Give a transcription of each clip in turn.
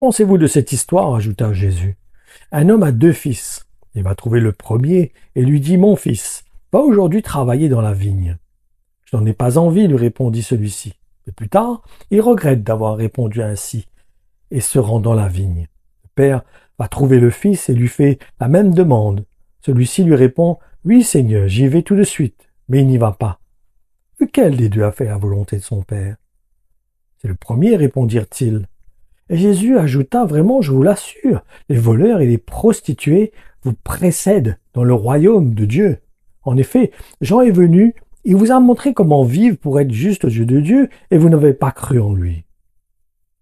Pensez-vous de cette histoire, ajouta Jésus. Un homme a 2 fils. Il va trouver le premier et lui dit, mon fils, va aujourd'hui travailler dans la vigne. Je n'en ai pas envie, lui répondit celui-ci. Mais plus tard, il regrette d'avoir répondu ainsi et se rend dans la vigne. Le père va trouver le fils et lui fait la même demande. Celui-ci lui répond, oui, Seigneur, j'y vais tout de suite, mais il n'y va pas. Lequel des deux a fait la volonté de son père? C'est le premier, répondirent-ils. Et Jésus ajouta, vraiment, je vous l'assure, les voleurs et les prostituées vous précèdent dans le royaume de Dieu. En effet, Jean est venu, il vous a montré comment vivre pour être juste aux yeux de Dieu, et vous n'avez pas cru en lui.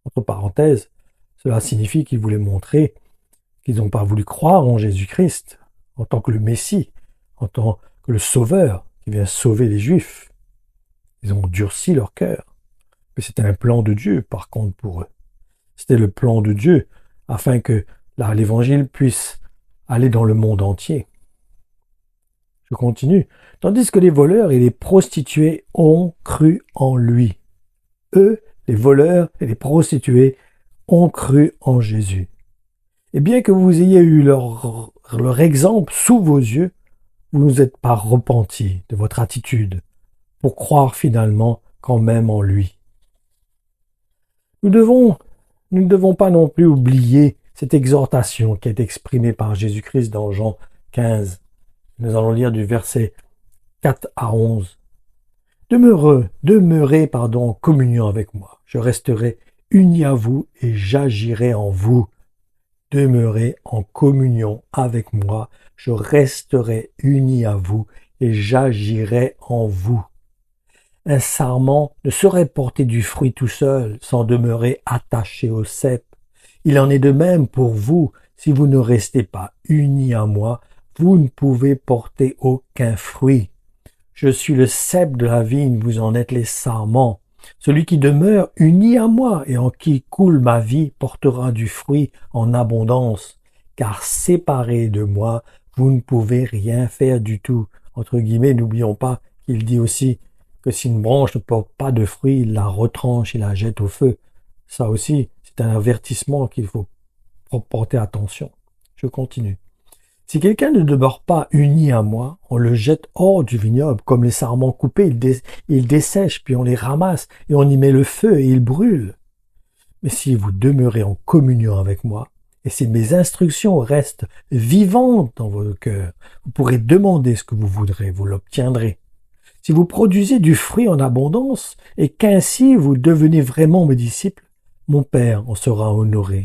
Entre parenthèses, cela signifie qu'il voulait montrer qu'ils n'ont pas voulu croire en Jésus-Christ, en tant que le Messie, en tant que le Sauveur qui vient sauver les Juifs. Ils ont durci leur cœur. Mais c'était un plan de Dieu, par contre, pour eux. C'était le plan de Dieu, afin que l'Évangile puisse aller dans le monde entier. Je continue. Tandis que les voleurs et les prostituées ont cru en lui. Eux, les voleurs et les prostituées, ont cru en Jésus. Et bien que vous ayez eu leur exemple sous vos yeux, vous ne vous êtes pas repentis de votre attitude pour croire finalement quand même en lui. Nous ne devons pas non plus oublier cette exhortation qui est exprimée par Jésus-Christ dans Jean 15. Nous allons lire du verset 4 à 11. Demeurez en communion avec moi. Je resterai uni à vous et j'agirai en vous. Demeurez en communion avec moi. Je resterai uni à vous et j'agirai en vous. Un sarment ne saurait porter du fruit tout seul sans demeurer attaché au cep. Il en est de même pour vous. Si vous ne restez pas unis à moi, vous ne pouvez porter aucun fruit. Je suis le cep de la vigne, vous en êtes les sarments. Celui qui demeure uni à moi et en qui coule ma vie portera du fruit en abondance. Car séparés de moi, vous ne pouvez rien faire du tout. Entre guillemets, n'oublions pas qu'il dit aussi que si une branche ne porte pas de fruits, il la retranche, il la jette au feu. Ça aussi, c'est un avertissement qu'il faut porter attention. Je continue. Si quelqu'un ne demeure pas uni à moi, on le jette hors du vignoble, comme les sarments coupés, il dessèche, puis on les ramasse, et on y met le feu, et il brûle. Mais si vous demeurez en communion avec moi, et si mes instructions restent vivantes dans vos cœurs, vous pourrez demander ce que vous voudrez, vous l'obtiendrez. Si vous produisez du fruit en abondance, et qu'ainsi vous devenez vraiment mes disciples, mon Père en sera honoré.